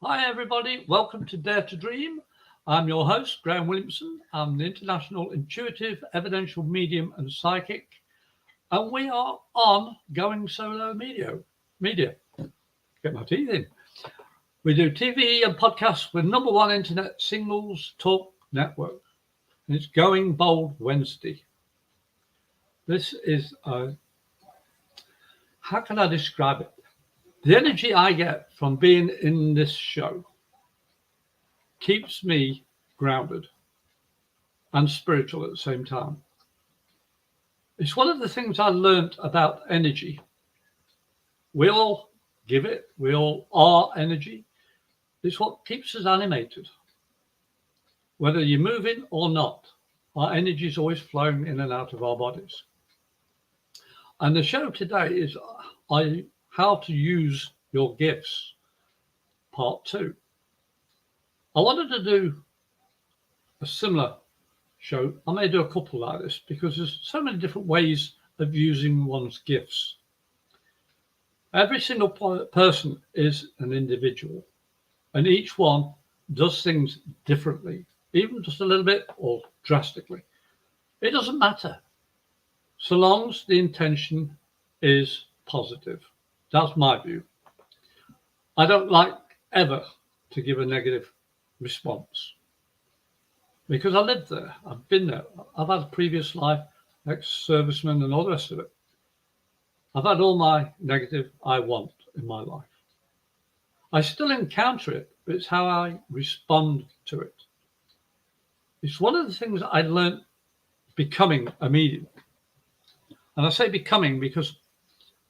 Hi, everybody. Welcome to Dare to Dream. I'm your host, Graham Williamson. I'm the international intuitive, evidential medium and psychic, and we are on Going Solo Media. Get my teeth in. We do TV and podcasts with number one internet singles talk network, and it's Going Bold Wednesday. This is how can I describe it? The energy I get from being in this show keeps me grounded and spiritual at the same time. It's one of the things I learned about energy. We all give it, we all are energy. It's what keeps us animated. Whether you're moving or not, our energy is always flowing in and out of our bodies. And the show today is how to use your gifts, part 2. I wanted to do a similar show. I may do a couple like this because there's so many different ways of using one's gifts. Every single person is an individual, and each one does things differently, even just a little bit or drastically. It doesn't matter, so long as the intention is positive. That's my view. I don't like ever to give a negative response because I lived there. I've been there. I've had a previous life, ex-serviceman and all the rest of it. I've had all my negative I want in my life. I still encounter it, but it's how I respond to it. It's one of the things I learned becoming a medium. And I say becoming because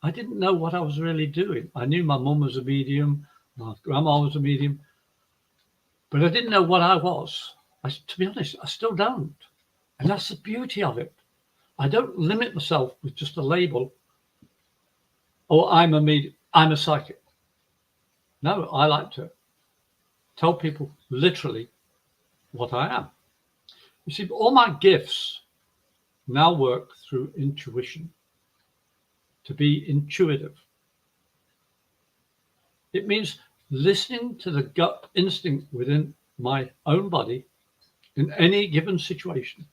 I didn't know what I was really doing. I knew my mum was a medium, my grandma was a medium, but I didn't know what I was. To be honest, I still don't. And that's the beauty of it. I don't limit myself with just a label. Oh, I'm a medium, I'm a psychic. No, I like to tell people literally what I am. You see, all my gifts now work through intuition, to be intuitive. It means listening to the gut instinct within my own body in any given situation.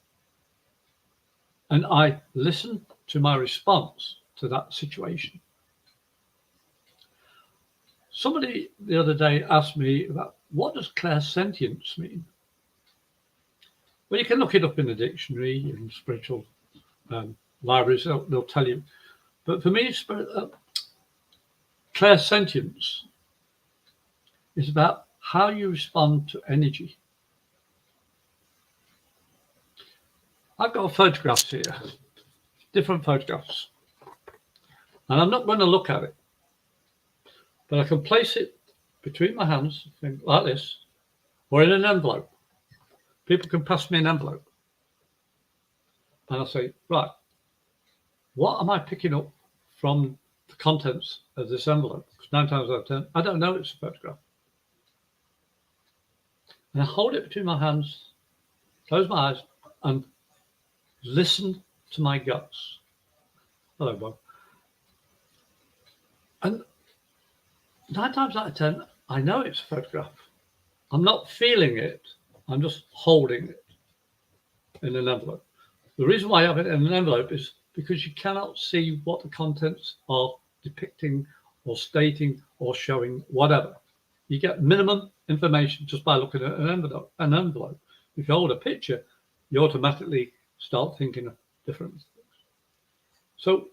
And I listen to my response to that situation. Somebody the other day asked me about what does clairsentience mean? Well, you can look it up in the dictionary and spiritual libraries, they'll tell you. But for me, clairsentience is about how you respond to energy. I've got photographs here, different photographs, and I'm not going to look at it, but I can place it between my hands, like this, or in an envelope. People can pass me an envelope, and I'll say, right, what am I picking up from the contents of this envelope? Because 9 times out of 10, I don't know it's a photograph. And I hold it between my hands, close my eyes, and listen to my guts. Hello, Bob. And 9 times out of 10, I know it's a photograph. I'm not feeling it. I'm just holding it in an envelope. The reason why I have it in an envelope is because you cannot see what the contents are depicting or stating or showing, whatever. You get minimum information just by looking at an envelope. If you hold a picture, you automatically start thinking of different things. So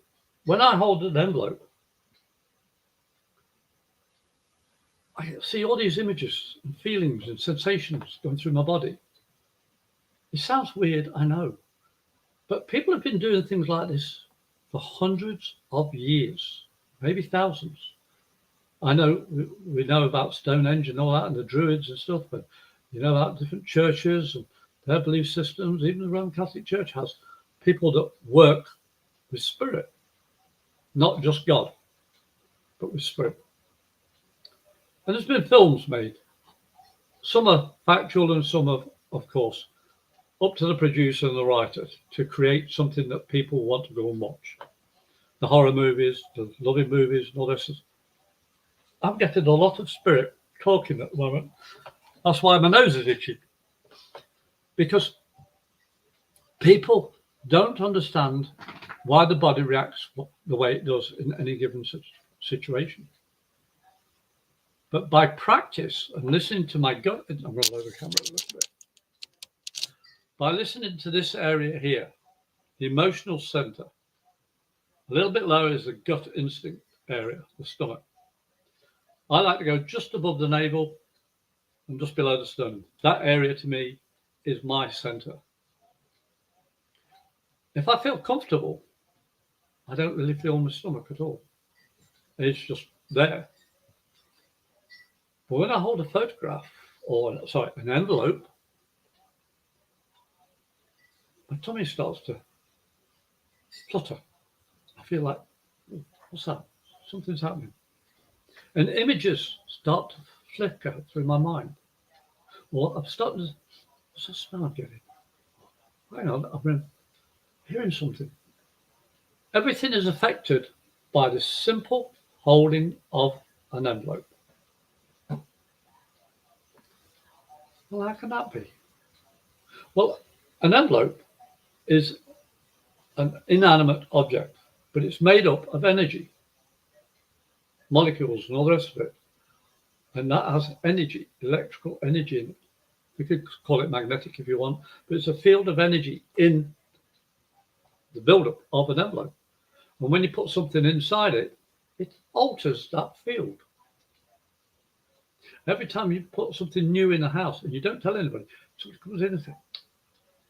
when I hold an envelope, I see all these images and feelings and sensations going through my body. It sounds weird, I know. But people have been doing things like this for hundreds of years, maybe thousands. I know we know about Stonehenge and all that and the Druids and stuff, but you know about different churches and their belief systems. Even the Roman Catholic Church has people that work with spirit, not just God, but with spirit. And there's been films made. Some are factual and some are, of course, up to the producer and the writer to create something that people want to go and watch. The horror movies, the loving movies, and all this. I'm getting a lot of spirit talking at the moment. That's why my nose is itchy. Because people don't understand why the body reacts the way it does in any given situation. But by practice and listening to my gut, I'm going to lower the camera a little bit. By listening to this area here, the emotional center, a little bit lower is the gut instinct area, the stomach. I like to go just above the navel and just below the sternum. That area to me is my center. If I feel comfortable, I don't really feel my stomach at all. It's just there. But when I hold a photograph or, an envelope, my tummy starts to flutter. I feel like, what's that? Something's happening. And images start to flicker through my mind. Or I'm starting to, what's that smell I'm getting? Hang on, I've been hearing something. Everything is affected by the simple holding of an envelope. Well, how can that be? Well, an envelope is an inanimate object, but it's made up of energy, molecules and all the rest of it. And that has energy, electrical energy in it. We could call it magnetic if you want, but it's a field of energy in the buildup of an envelope. And when you put something inside it, it alters that field. Every time you put something new in a house and you don't tell anybody, somebody comes in and says,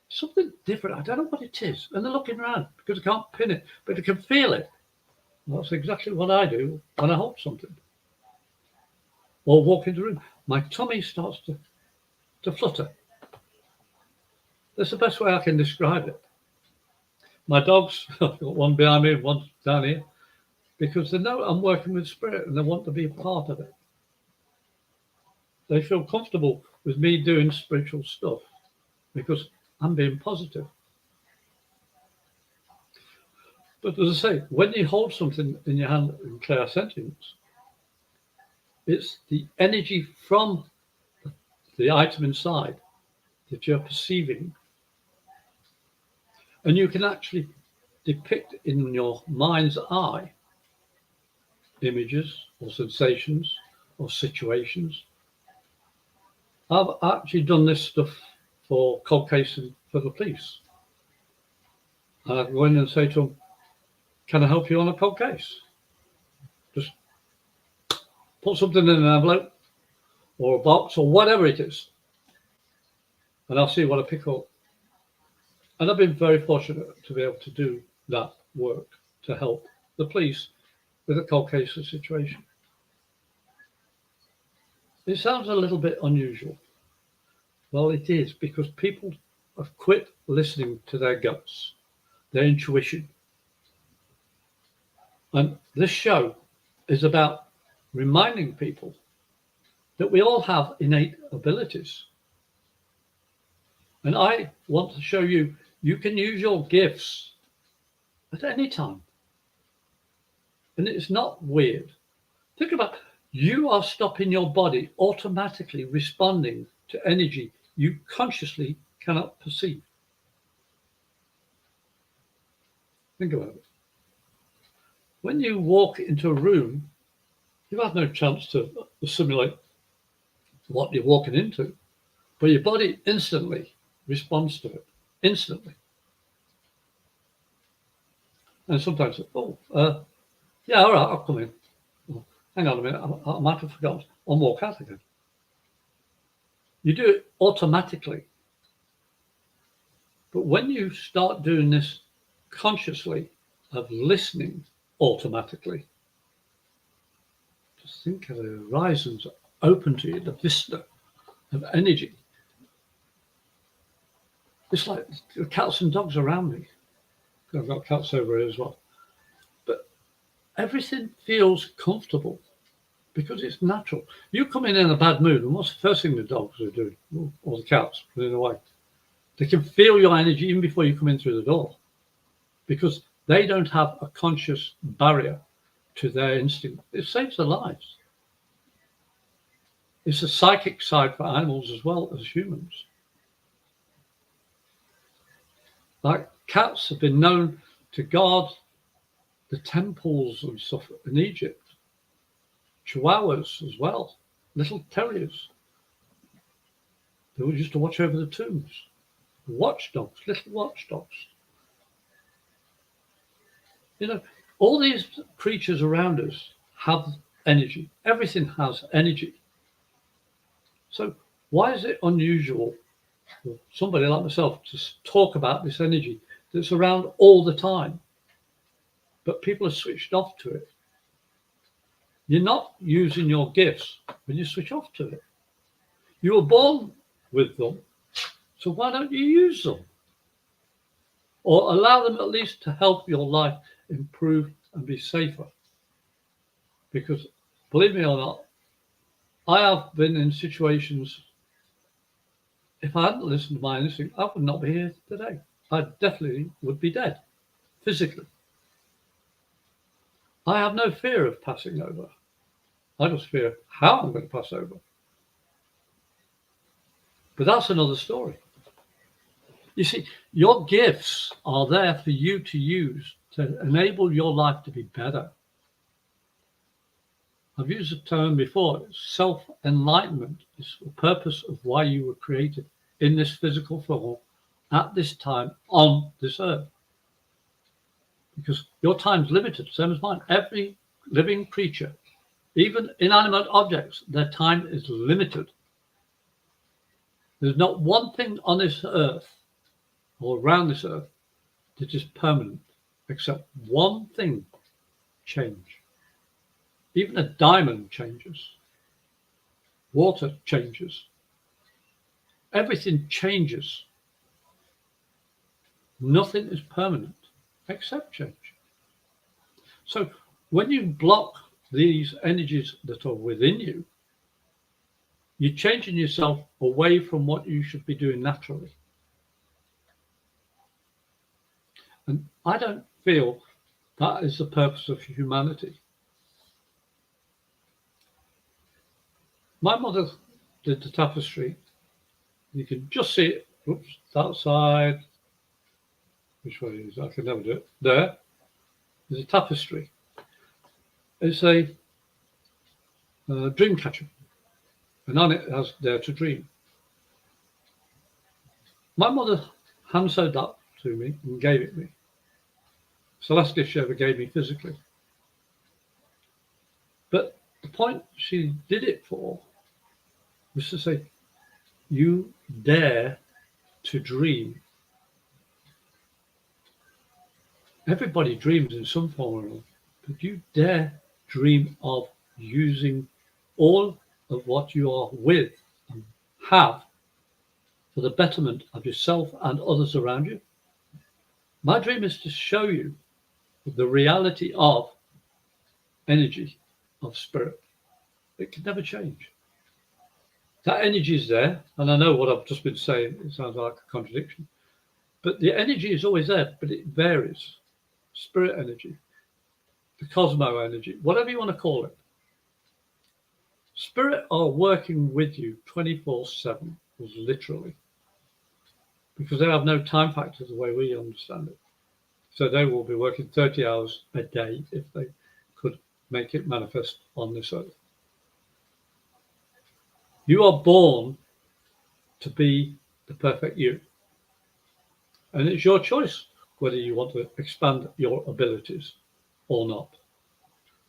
something different, I don't know what it is. And they're looking around because they can't pin it, but they can feel it. Well, that's exactly what I do when I hold something. Or walk into the room. My tummy starts to flutter. That's the best way I can describe it. My dogs, I've got one behind me and one down here, because they know I'm working with spirit and they want to be a part of it. They feel comfortable with me doing spiritual stuff because I'm being positive. But as I say, when you hold something in your hand in clairsentience, it's the energy from the item inside that you're perceiving. And you can actually depict in your mind's eye images or sensations or situations. I've actually done this stuff for cold cases for the police. And I can go in and say to them, can I help you on a cold case? Just put something in an envelope or a box or whatever it is, and I'll see what I pick up. And I've been very fortunate to be able to do that work to help the police with a cold case situation. It sounds a little bit unusual. Well, it is, because people have quit listening to their guts, their intuition. And this show is about reminding people that we all have innate abilities. And I want to show you, you can use your gifts at any time. And it's not weird. Think about, you are stopping your body automatically responding to energy you consciously cannot perceive. Think about it. When you walk into a room, you've had no chance to assimilate what you're walking into, but your body instantly responds to it. Instantly. And sometimes, yeah, all right, I'll come in. Oh, hang on a minute, I might have forgotten. I'll walk out again. You do it automatically. But when you start doing this consciously, of listening automatically, just think of the horizons open to you, the vista of energy. It's like the cats and dogs around me. I've got cats over here as well. But everything feels comfortable because it's natural. You come in a bad mood, and what's the first thing the dogs are doing? Or the cats, running away. They can feel your energy even before you come in through the door, because they don't have a conscious barrier to their instinct. It saves their lives. It's a psychic side for animals as well as humans. Like cats have been known to guard the temples and stuff in Egypt. Chihuahuas as well, little terriers. They were used to watch over the tombs. Watchdogs, little watchdogs. You know, all these creatures around us have energy. Everything has energy. So why is it unusual for somebody like myself to talk about this energy that's around all the time, but people are switched off to it? You're not using your gifts when you switch off to it. You were born with them, so why don't you use them? Or allow them at least to help your life improve and be safer. Because believe me or not, I have been in situations, if I hadn't listened to my instinct, I would not be here today. I definitely would be dead, physically. I have no fear of passing over. I just fear how I'm going to pass over. But that's another story. You see, your gifts are there for you to use to enable your life to be better. I've used the term before, self-enlightenment is the purpose of why you were created in this physical form at this time on this earth. Because your time's limited, same as mine. Every living creature, even inanimate objects, their time is limited. There's not one thing on this earth or around this earth that is permanent, except one thing: change. Even a diamond changes. Water changes. Everything changes. Nothing is permanent except change. So when you block these energies that are within you, you're changing yourself away from what you should be doing naturally. And I don't feel that is the purpose of humanity. My mother did the tapestry. You can just see it. Oops, that side. Which way is it? I can never do it. There's a tapestry. It's a dream catcher. And on it has Dare to Dream. My mother hand sewed that to me and gave it me. It's the last gift she ever gave me physically. But the point she did it for was to say, you dare to dream. Everybody dreams in some form or another, but you dare dream of using all of what you are with and have for the betterment of yourself and others around you. My dream is to show you the reality of energy, of spirit. It can never change. That energy is there, and I know what I've just been saying, it sounds like a contradiction, but the energy is always there, but it varies. Spirit energy, the cosmo energy, whatever you want to call it. Spirit are working with you 24/7, literally, because they have no time factor the way we understand it. So they will be working 30 hours a day if they could make it manifest on this earth. You are born to be the perfect you. And it's your choice whether you want to expand your abilities or not.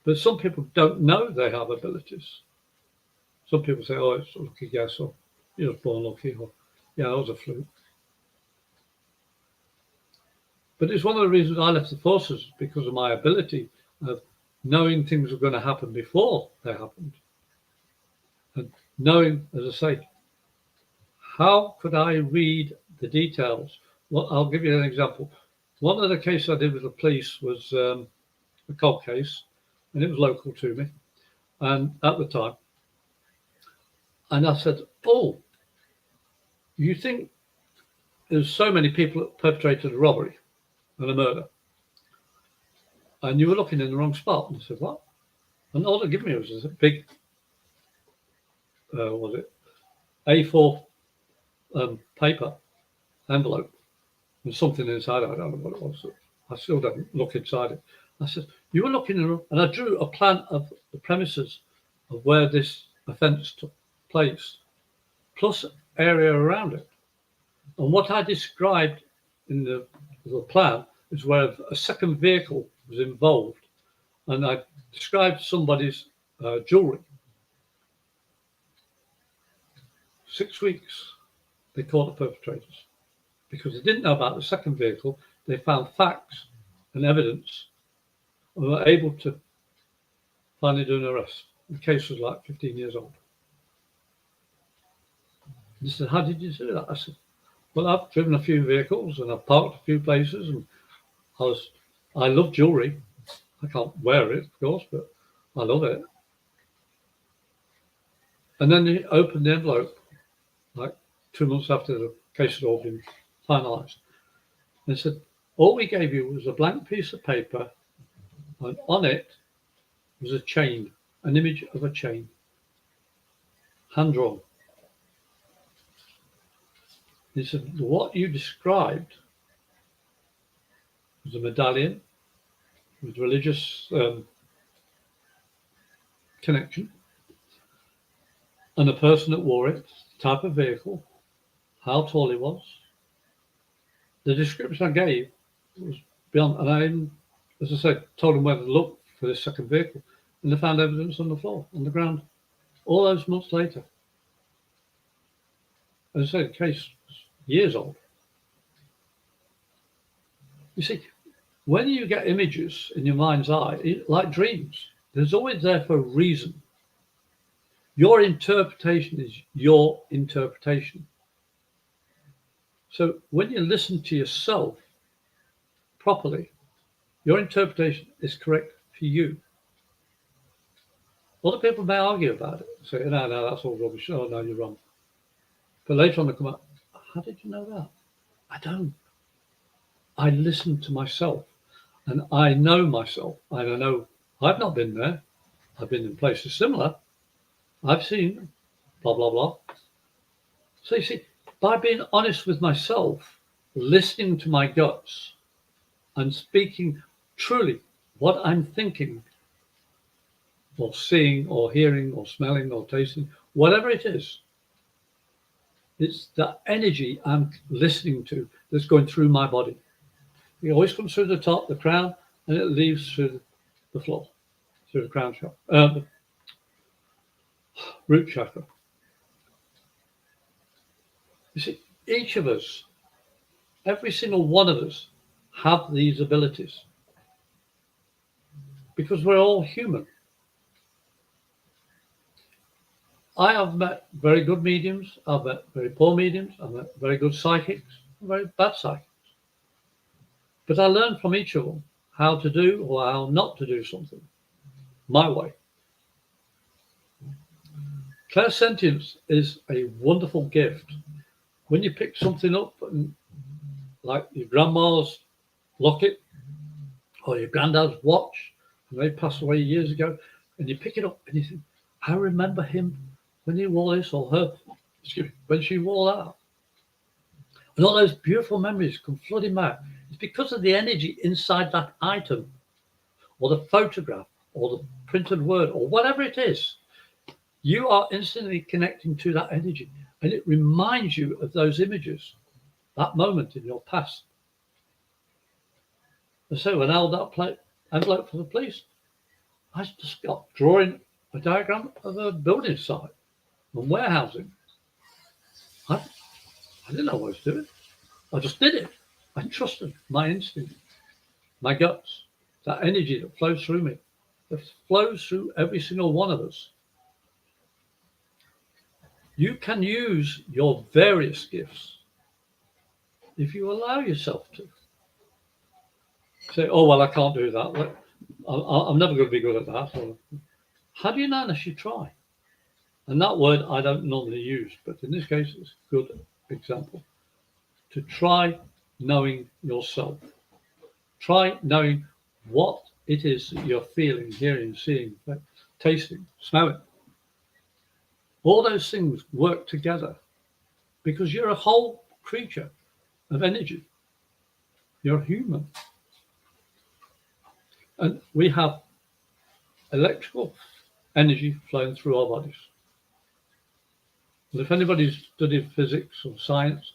But some people don't know they have abilities. Some people say, oh, it's a lucky guess, or you're born lucky, or yeah, that was a fluke. But it's one of the reasons I left the forces, because of my ability of knowing things were going to happen before they happened. And knowing, as I say, how could I read the details? Well, I'll give you an example. One of the cases I did with the police was a cold case, and it was local to me, and at the time. And I said, oh, you think there's so many people that perpetrated a robbery and a murder, and you were looking in the wrong spot? And I said, what? And all they gave me was a big was it A4 paper envelope with something inside. I don't know what it was. I still don't look inside it. I said, you were looking around, and I drew a plan of the premises of where this offence took place, plus area around it. And what I described in the plan is where a second vehicle was involved, and I described somebody's jewellery. 6 weeks, they caught the perpetrators. Because they didn't know about the second vehicle, they found facts and evidence and were able to finally do an arrest. The case was like 15 years old. He said, how did you do that? I said, well, I've driven a few vehicles and I've parked a few places, and I love jewellery. I can't wear it, of course, but I love it. And then he opened the envelope like 2 months after the case had all been finalised. And said, all we gave you was a blank piece of paper, and on it was a chain, an image of a chain, hand-drawn. He said, what you described was a medallion with religious connection, and the person that wore it, type of vehicle, how tall he was. The description I gave was beyond, and I, as I said, told them where to look for this second vehicle, and they found evidence on the floor, on the ground, all those months later. As I said, the case was years old. You see, when you get images in your mind's eye, like dreams, there's always there for a reason. Your interpretation is your interpretation. So when you listen to yourself properly, your interpretation is correct for you. Other people may argue about it, say, no, that's all rubbish. Oh, no, you're wrong. But later on they come up, how did you know that? I don't. I listen to myself, and I know myself, and I know I've not been there. I've been in places similar. I've seen blah, blah, blah. So you see, by being honest with myself, listening to my guts, and speaking truly what I'm thinking, or seeing, or hearing, or smelling, or tasting, whatever it is, it's that energy I'm listening to that's going through my body. It always comes through the top, the crown, and it leaves through the floor, through the crown chakra, the root chakra. You see, each of us, every single one of us, have these abilities because we're all human. I have met very good mediums, I've met very poor mediums, I've met very good psychics, very bad psychics. But I learned from each of them how to do or how not to do something my way. Clairsentience is a wonderful gift. When you pick something up, and like your grandma's locket or your granddad's watch, and they passed away years ago, and you pick it up and you think, I remember him when he wore this, or her, when she wore that. And all those beautiful memories come flooding back. It's because of the energy inside that item, or the photograph, or the printed word, or whatever it is. You are instantly connecting to that energy, and it reminds you of those images, that moment in your past. And so when I held that envelope for the police, I just got drawing a diagram of a building site and warehousing. I didn't know what I was doing. I just did it. I trusted my instinct, my guts, that energy that flows through me, that flows through every single one of us. You can use your various gifts if you allow yourself to. Say, oh, well, I can't do that. I'm never going to be good at that. Or, how do you know unless you try? And that word I don't normally use, but in this case, it's a good example. To try knowing yourself. Try knowing what it is that you're feeling, hearing, seeing, tasting, smelling. All those things work together because you're a whole creature of energy. You're human. And we have electrical energy flowing through our bodies. And if anybody's studied physics or science,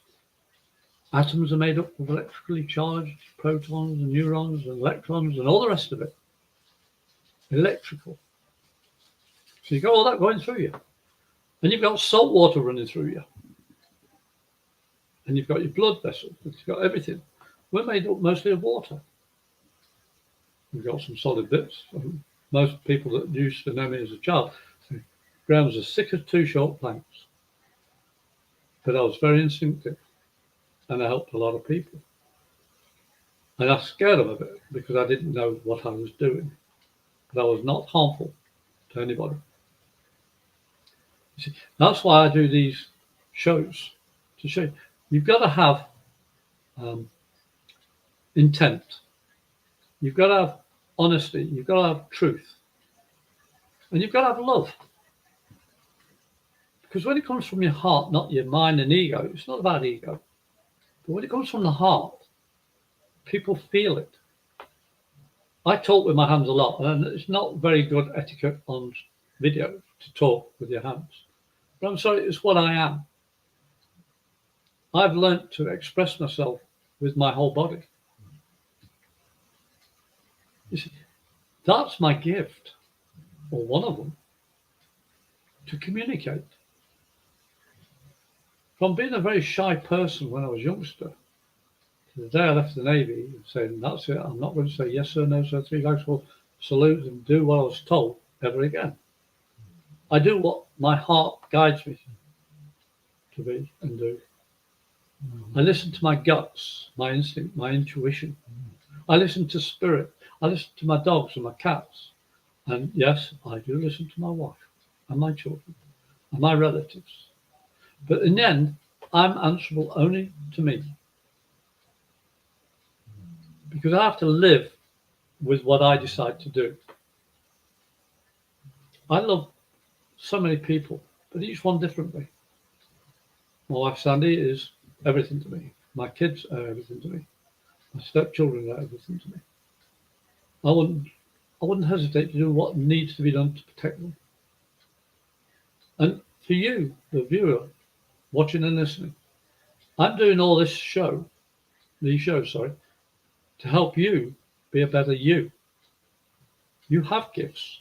atoms are made up of electrically charged protons and neurons and electrons and all the rest of it. Electrical. So you've got all that going through you. And you've got salt water running through you. And you've got your blood vessels. You've got everything. We're made up mostly of water. We've got some solid bits. Most people that used to know me as a child say, ground was as thick as two short planks. But I was very instinctive. And I helped a lot of people. And I was scared of it because I didn't know what I was doing. But I was not harmful to anybody. You see, that's why I do these shows, to show you. You've got to have intent. You've got to have honesty. You've got to have truth. And you've got to have love. Because when it comes from your heart, not your mind and ego, it's not about ego. But when it comes from the heart, people feel it. I talk with my hands a lot, and it's not very good etiquette on video to talk with your hands. But I'm sorry, it's what I am. I've learnt to express myself with my whole body. You see, that's my gift, or one of them, to communicate. From being a very shy person when I was a youngster, to the day I left the Navy, saying, that's it, I'm not going to say yes sir, no sir, 3 flags for salute and do what I was told ever again. I do what my heart guides me to be and do. I listen to my guts, my instinct, my intuition. I listen to spirit. I listen to my dogs and my cats. And yes, I do listen to my wife and my children and my relatives. But in the end, I'm answerable only to me. Because I have to live with what I decide to do. I love so many people, but each one differently. My wife Sandy is everything to me. My kids are everything to me. My stepchildren are everything to me. I wouldn't hesitate to do what needs to be done to protect them. And for you, the viewer, watching and listening, I'm doing all these shows, to help you be a better you. You have gifts.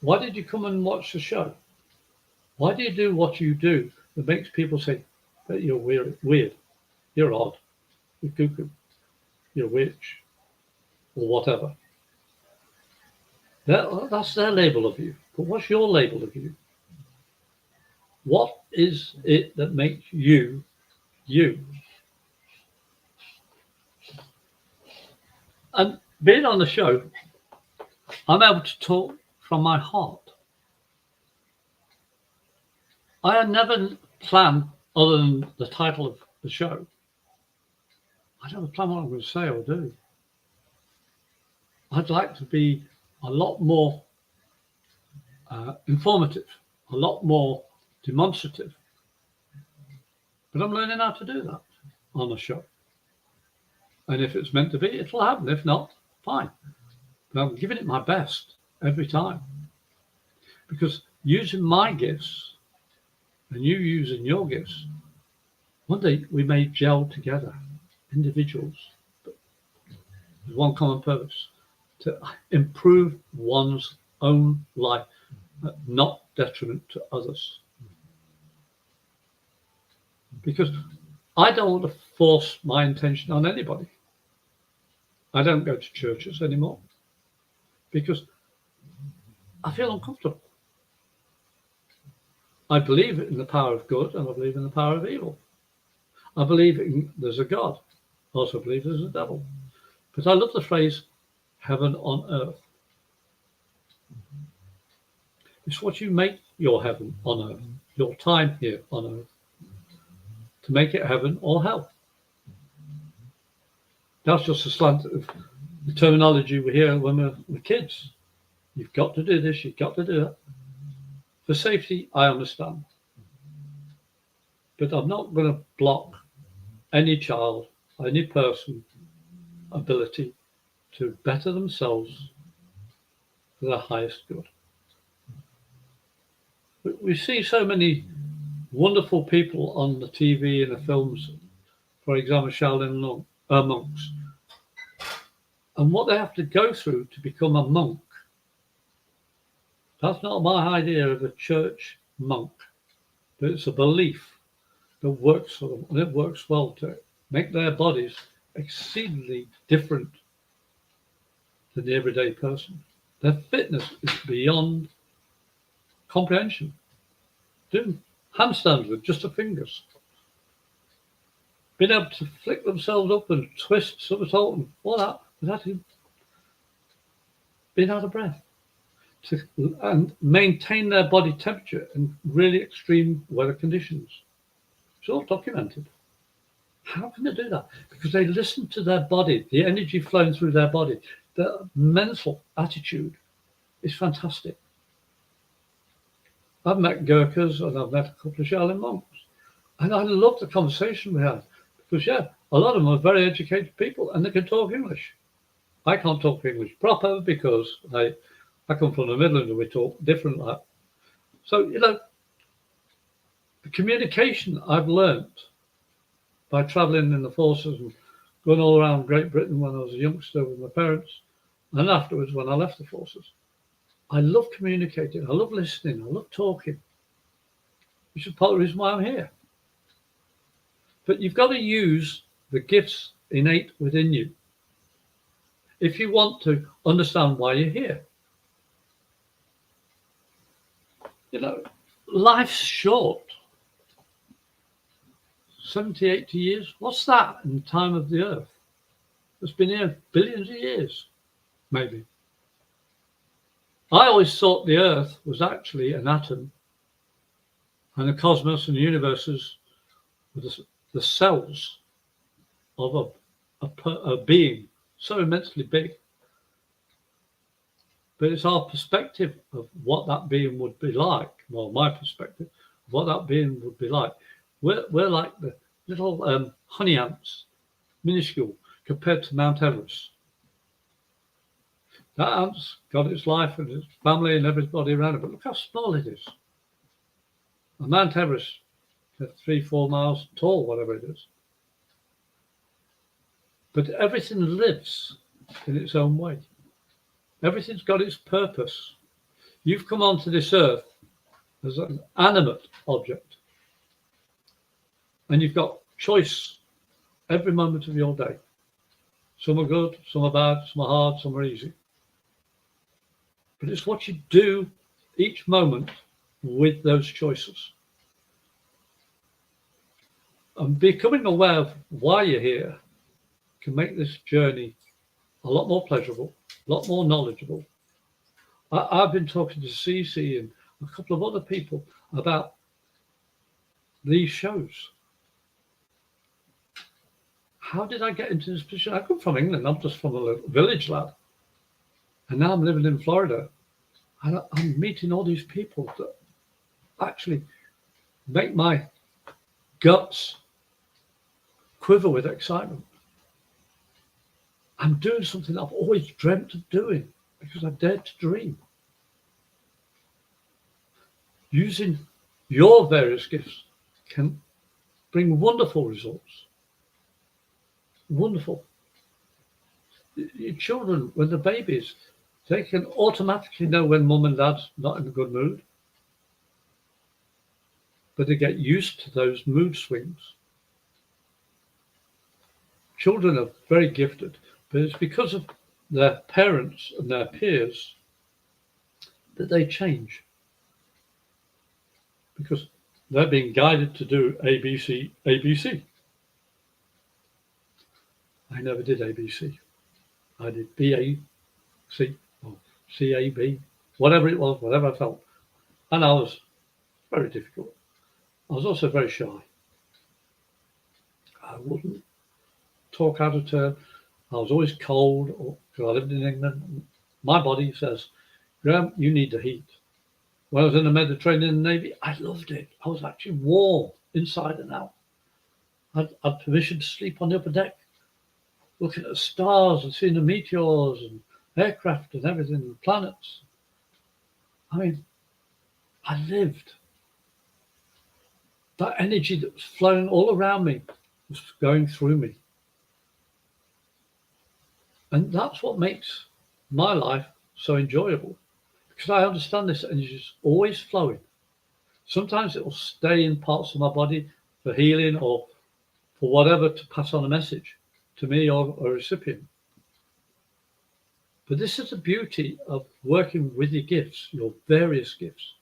Why did you come and watch the show? Why do you do what you do that makes people say that you're weird, you're odd, you're cuckoo, you're a witch, or whatever? That's their label of you. But what's your label of you? What is it that makes you, you? And being on the show, I'm able to talk from my heart. I had never planned, other than the title of the show, I never planned what I'm going to say or do. I'd like to be a lot more informative, a lot more demonstrative. But I'm learning how to do that on the show. And if it's meant to be, it'll happen. If not, fine. But I'm giving it my best every time. Because using my gifts and you using your gifts, one day we may gel together, individuals, but with one common purpose, to improve one's own life, not detriment to others. Because I don't want to force my intention on anybody. I don't go to churches anymore because I feel uncomfortable. I believe in the power of good and I believe in the power of evil. I believe there's a God. I also believe there's a devil. But I love the phrase heaven on earth. It's what you make your heaven on earth, your time here on earth, to make it heaven or hell. That's just a slant of the terminology we hear when we're kids. You've got to do this, you've got to do that. For safety, I understand. But I'm not going to block any child, any person, ability to better themselves for their highest good. We see so many wonderful people on the TV and the films, for example, Shaolin monks, and what they have to go through to become a monk. That's not my idea of a church monk, but it's a belief that works for them, and it works well to make their bodies exceedingly different than the everyday person. Their fitness is beyond comprehension. Doing handstands with just the fingers, being able to flick themselves up and twist somersault and all that without being out of breath, and maintain their body temperature in really extreme weather conditions. It's all documented. How can they do that? Because they listen to their body, the energy flowing through their body. Their mental attitude is fantastic. I've met Gurkhas and I've met a couple of Shaolin monks, and I love the conversation we had because, a lot of them are very educated people and they can talk English. I can't talk English proper because I come from the Midlands and we talk different like that. So, the communication I've learnt by travelling in the forces and going all around Great Britain when I was a youngster with my parents, and afterwards when I left the forces. I love communicating, I love listening, I love talking, which is part of the reason why I'm here. But you've got to use the gifts innate within you if you want to understand why you're here. Life's short. 70, 80 years, what's that in the time of the earth? It's been here billions of years, maybe. I always thought the earth was actually an atom, and the cosmos and the universes were the cells of a being so immensely big. But it's our perspective of what that being would be like, well, my perspective of what that being would be like. We're like the little honey ants, minuscule, compared to Mount Everest. That ant's got its life and its family and everybody around it, but look how small it is. And Mount Everest is 3-4 miles tall, whatever it is. But everything lives in its own way. Everything's got its purpose. You've come onto this earth as an animate object. And you've got choice every moment of your day. Some are good, some are bad, some are hard, some are easy. But it's what you do each moment with those choices. And becoming aware of why you're here can make this journey a lot more pleasurable, a lot more knowledgeable. I've been talking to Cece and a couple of other people about these shows. How did I get into this position? I come from England. I'm just from a little village lad. And now I'm living in Florida. And I'm meeting all these people that actually make my guts quiver with excitement. I'm doing something I've always dreamt of doing because I dared to dream. Using your various gifts can bring wonderful results. Wonderful. Your children, when they're babies, they can automatically know when mum and dad's not in a good mood. But they get used to those mood swings. Children are very gifted, but it's because of their parents and their peers that they change. Because they're being guided to do ABC, ABC. I never did ABC. I did BAC or CAB, whatever it was, whatever I felt. And I was very difficult. I was also very shy. I wouldn't talk out of turn. I was always cold because I lived in England. My body says, Graham, you need the heat. When I was in the Mediterranean Navy, I loved it. I was actually warm inside and out. I had permission to sleep on the upper deck, looking at the stars and seeing the meteors and aircraft and everything, and the planets. I mean, I lived. That energy that was flowing all around me was going through me. And that's what makes my life so enjoyable, because I understand this energy is always flowing. Sometimes it will stay in parts of my body for healing or for whatever, to pass on a message to me or a recipient. But this is the beauty of working with your gifts, your various gifts.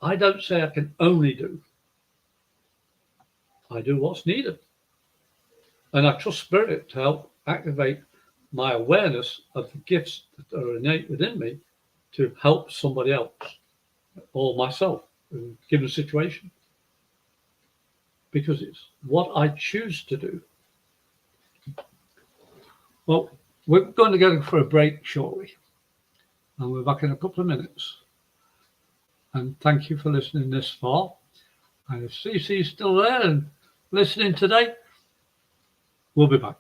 I don't say I can only do. I do what's needed. And I trust Spirit to help activate my awareness of the gifts that are innate within me to help somebody else or myself in a given situation. Because it's what I choose to do. Well, we're going to go for a break shortly, and we're back in a couple of minutes. And thank you for listening this far. And if CC's still there and listening today, we'll be back.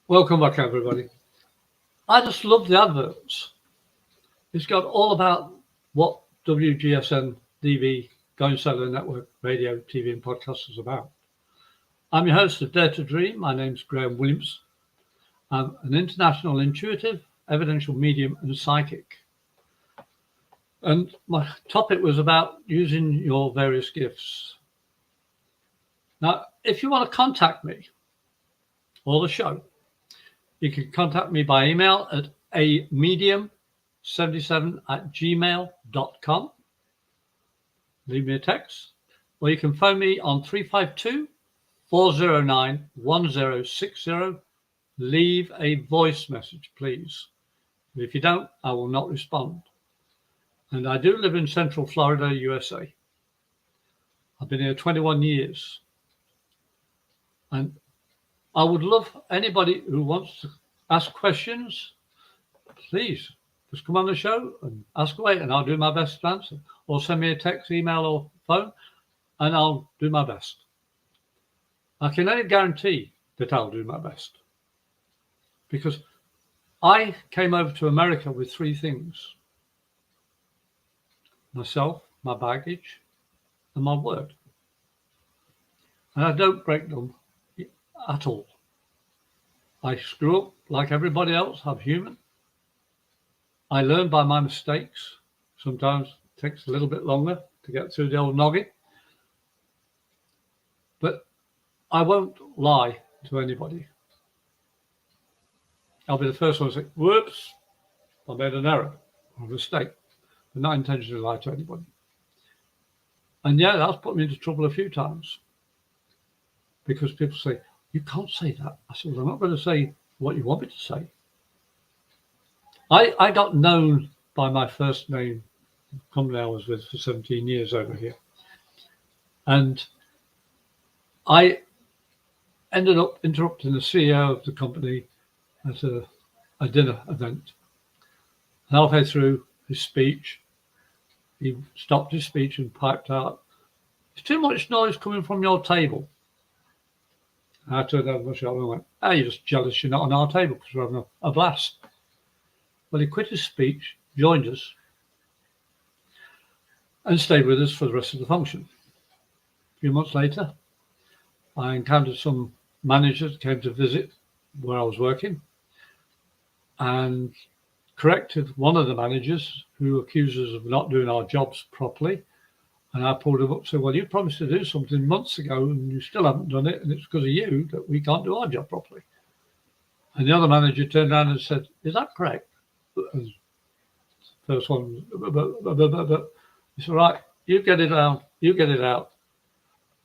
Welcome back, everybody. I just love the adverts. It's got all about what WGSN-DB, Going Cellular Network, radio, TV, and podcasts is about. I'm your host of Dare to Dream. My name's Graham Williams. I'm an international intuitive, evidential medium, and psychic. And my topic was about using your various gifts. Now, if you want to contact me or the show, you can contact me by email at amedium77@gmail.com. Leave me a text, or you can phone me on 352-409-1060. Leave a voice message, please. If you don't, I will not respond. And I do live in Central Florida, USA. I've been here 21 years. And I would love anybody who wants to ask questions, please just come on the show and ask away, and I'll do my best to answer. Or send me a text, email, or phone, and I'll do my best. I can only guarantee that I'll do my best. Because I came over to America with three things: myself, my baggage, and my word. And I don't break them at all. I screw up like everybody else. I'm human. I learn by my mistakes. Sometimes it takes a little bit longer to get through the old noggin. But I won't lie to anybody. I'll be the first one to say, whoops, I made an error or a mistake, but not intentionally lie to anybody. And yeah, that's put me into trouble a few times because people say, you can't say that. I said, well, I'm not going to say what you want me to say. I got known by my first name, company I was with for 17 years over here. And I ended up interrupting the CEO of the company at a dinner event. Halfway through his speech, he stopped his speech and piped out, "There's too much noise coming from your table." And I turned over my shoulder and went, "Oh, you're just jealous you're not on our table because we're having a blast." Well, he quit his speech, joined us, and stayed with us for the rest of the function. A few months later, I encountered some managers that came to visit where I was working and corrected one of the managers who accused us of not doing our jobs properly. And I pulled him up and said, "Well, you promised to do something months ago and you still haven't done it, and it's because of you that we can't do our job properly." And the other manager turned around and said, "Is that correct?" And first one, he said, "Right, you get it out, you get it out."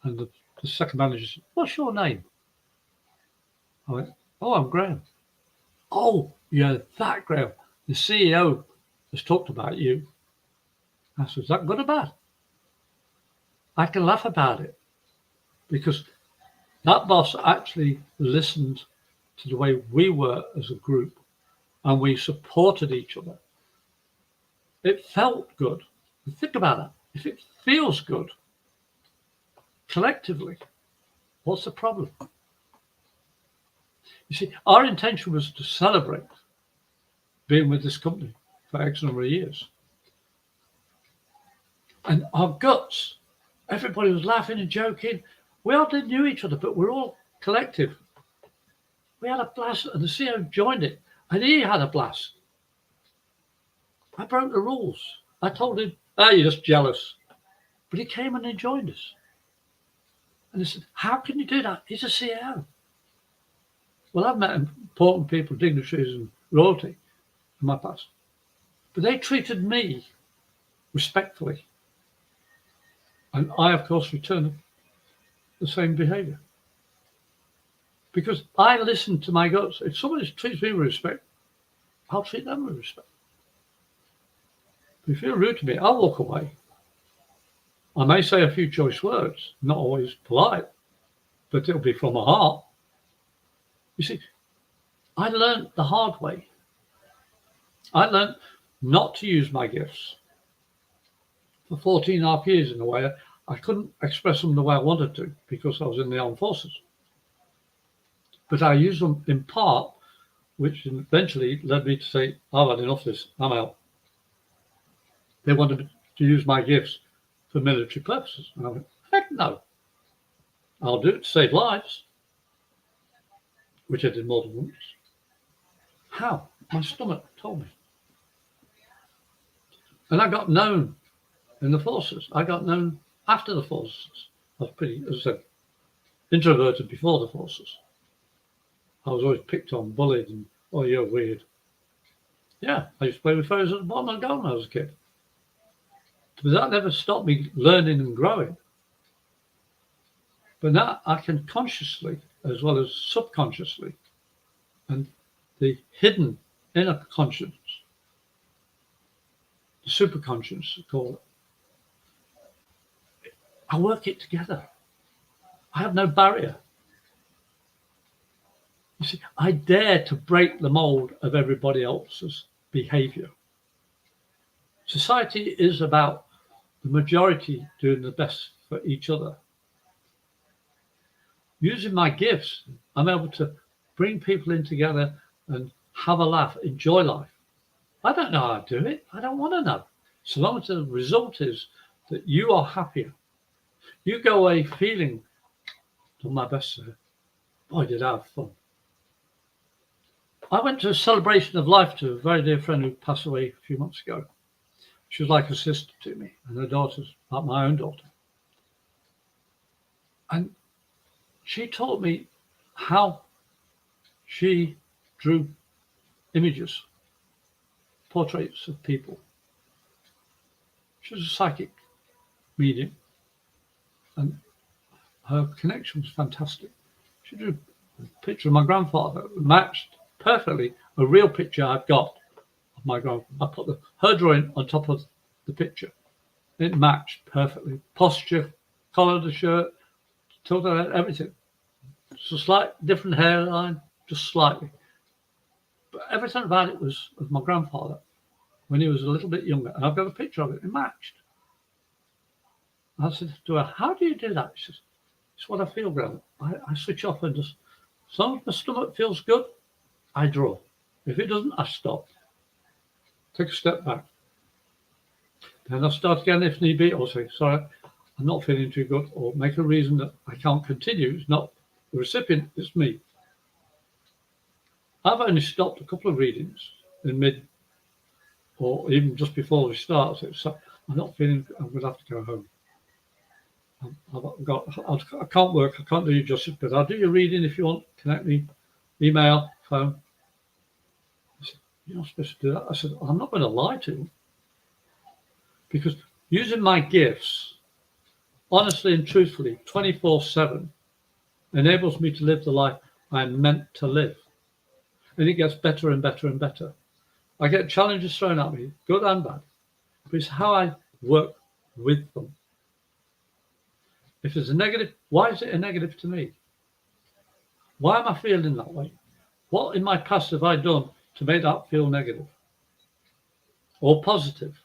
And the second manager said, "What's your name?" I went, "Oh, I'm Graham." "Oh, you're that Graham. The CEO has talked about you." I said, "Is that good or bad?" I can laugh about it because that boss actually listened to the way we were as a group and we supported each other. It felt good. Think about that. If it feels good collectively, what's the problem? You see, our intention was to celebrate being with this company for X number of years. And our guts, everybody was laughing and joking. We all didn't know each other, but we're all collective. We had a blast, and the CEO joined it, and he had a blast. I broke the rules. I told him, "Oh, you're just jealous." But he came and he joined us. And he said, "How can you do that? He's a CEO." Well, I've met important people, dignitaries and royalty in my past. But they treated me respectfully. And I, of course, returned the same behavior. Because I listen to my guts. If somebody treats me with respect, I'll treat them with respect. If you're rude to me, I'll walk away. I may say a few choice words, not always polite, but it'll be from my heart. You see, I learned the hard way. I learned not to use my gifts for 14 and a half years in a way. I couldn't express them the way I wanted to because I was in the armed forces. But I used them in part, which eventually led me to say, "I've had enough of this, I'm out." They wanted to use my gifts for military purposes. And I went, "Heck no. I'll do it to save lives," which I did more than once. How? My stomach told me. And I got known in the forces. I got known after the forces. I was pretty, as I said, introverted before the forces. I was always picked on, bullied, and, "Oh, you're weird." Yeah, I used to play with frogs at the bottom of the goal when I was a kid. But that never stopped me learning and growing. But now I can consciously, as well as subconsciously, and the hidden inner conscience, the superconscious, call it, I work it together. I have no barrier. You see, I dare to break the mold of everybody else's behavior. Society is about the majority doing the best for each other. Using my gifts, I'm able to bring people in together and have a laugh, enjoy life. I don't know how to do it. I don't want to know. So long as the result is that you are happier. You go away feeling, "Done my best, sir. Boy, did I have fun." I went to a celebration of life to a very dear friend who passed away a few months ago. She was like a sister to me, and her daughter's like my own daughter. And she taught me how she drew images, portraits of people. She was a psychic medium. and her connection was fantastic. She drew a picture of my grandfather that matched perfectly a real picture I've got of my grandfather. I put her drawing on top of the picture. It matched perfectly. Posture, collar of the shirt, tilted, everything. Just a slight different hairline, just slightly. But everything about it was of my grandfather when he was a little bit younger. And I've got a picture of it. It matched. I said to her, "How do you do that?" She says, "It's what I feel, Grandma. I switch off and just, as long as my stomach feels good, I draw. If it doesn't, I stop. Take a step back. Then I start again if need be, or say, sorry, I'm not feeling too good, or make a reason that I can't continue. It's not the recipient, it's me." I've only stopped a couple of readings in mid, or even just before we start. So I'm not feeling, I'm going to have to go home. I can't work, I can't do you justice, but I'll do your reading if you want. Connect me, email, phone. I said, "You're not supposed to do that." I said, "I'm not going to lie to you, because using my gifts, honestly and truthfully, 24/7, enables me to live the life I'm meant to live. And it gets better and better and better. I get challenges thrown at me, good and bad, but it's how I work with them. If it's a negative, why is it a negative to me? Why am I feeling that way? What in my past have I done to make that feel negative or positive?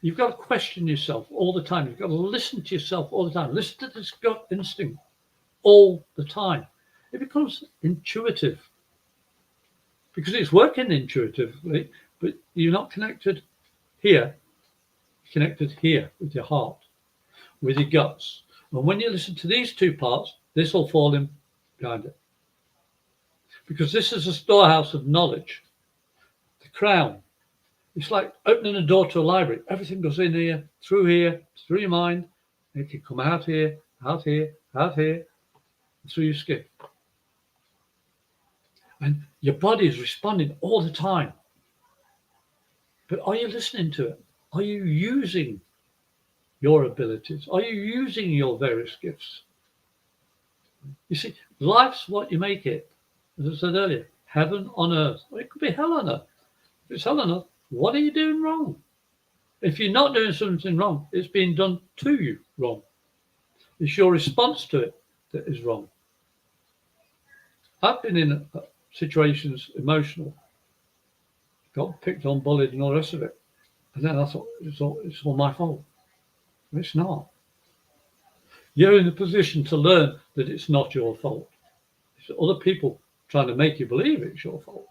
You've got to question yourself all the time. You've got to listen to yourself all the time. Listen to this gut instinct all the time. It becomes intuitive because it's working intuitively, but you're not connected here. You're connected here with your heart, with your guts. And when you listen to these two parts, this will fall in behind it. Because this is a storehouse of knowledge. The crown. It's like opening a door to a library. Everything goes in here, through your mind. And it can come out here, out here, out here, and through your skin. And your body is responding all the time. But are you listening to it? Are you using your abilities? Are you using your various gifts? You see, life's what you make it. As I said earlier, heaven on earth. Well, it could be hell on earth. If it's hell on earth, what are you doing wrong? If you're not doing something wrong, it's being done to you wrong. It's your response to it that is wrong. I've been in situations, emotional, got picked on, bullied, and all the rest of it. And then I thought, it's all my fault. It's not. You're in a position to learn that it's not your fault. It's other people trying to make you believe it's your fault.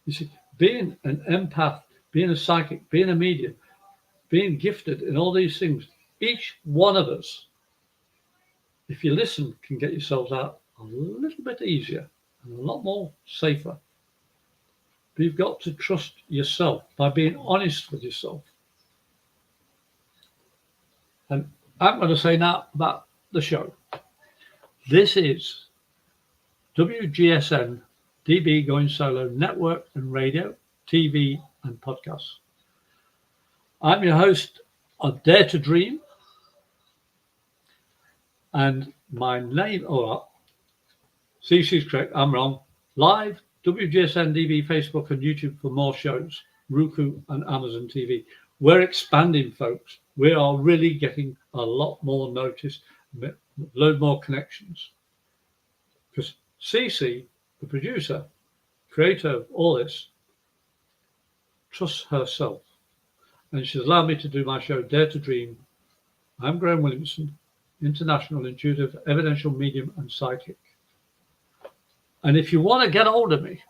You see, being an empath, being a psychic, being a medium, being gifted in all these things, each one of us, if you listen, can get yourselves out a little bit easier and a lot more safer. But you've got to trust yourself by being honest with yourself. And I'm going to say now about the show. This is WGSN-DB Going Solo Network and Radio, TV and podcasts. I'm your host of Dare to Dream. And my name, CC's correct, I'm wrong. Live, WGSN-DB, Facebook and YouTube for more shows, Roku and Amazon TV. We're expanding, folks. We are really getting a lot more notice, a load more connections. Because CC, the producer, creator of all this, trusts herself. And she's allowed me to do my show, Dare to Dream. I'm Graham Williamson, international intuitive, evidential medium and psychic. And if you want to get hold of me,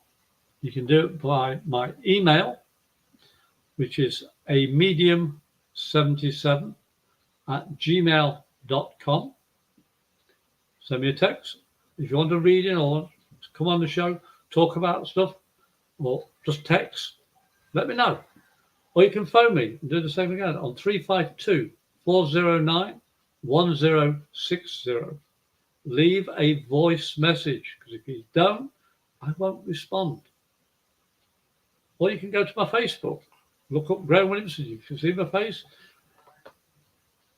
you can do it by my email, which is amedium77@gmail.com. Send me a text. If you want to read it or come on the show, talk about stuff, or just text, let me know. Or you can phone me and do the same again on 352-409-1060. Leave a voice message, because if you don't, I won't respond. Or you can go to my Facebook, look up Graham Williamson, you can see my face.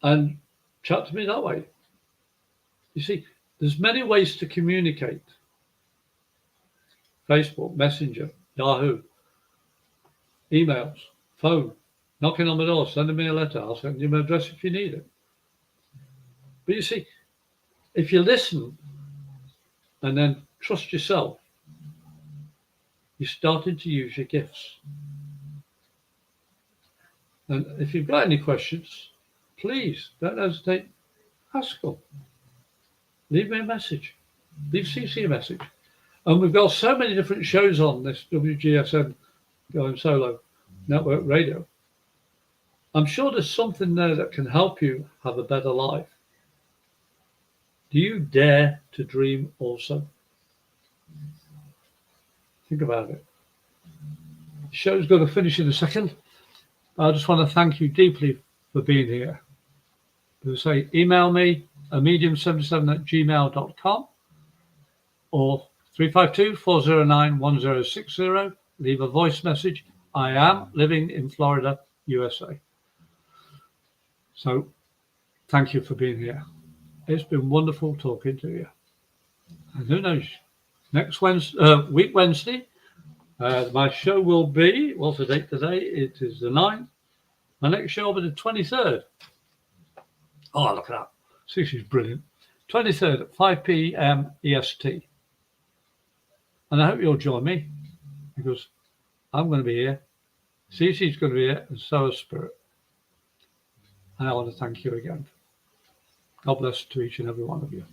and chat to me that way. You see, there's many ways to communicate. Facebook, Messenger, Yahoo, emails, phone, knocking on my door, sending me a letter. I'll send you my address if you need it. But you see, if you listen and then trust yourself, you're starting to use your gifts. And if you've got any questions, please don't hesitate, ask them. Leave me a message. Leave CC a message. And we've got so many different shows on this WGSN Going Solo network radio. I'm sure there's something there that can help you have a better life. Do you dare to dream also? Think about it. The show's going to finish in a second. I just want to thank you deeply for being here. As I say, email me at medium77@gmail.com or 352-409-1060. Leave a voice message. I am living in Florida, USA. So thank you for being here. It's been wonderful talking to you. And who knows, next Wednesday, my show will be, what's the date today? It is the 9th. My next show will be the 23rd. Oh, look at that. See, she's brilliant. 23rd at 5 p.m. EST. And I hope you'll join me because I'm going to be here. Cece's going to be here, and so is Spirit. And I want to thank you again. God bless to each and every one of you.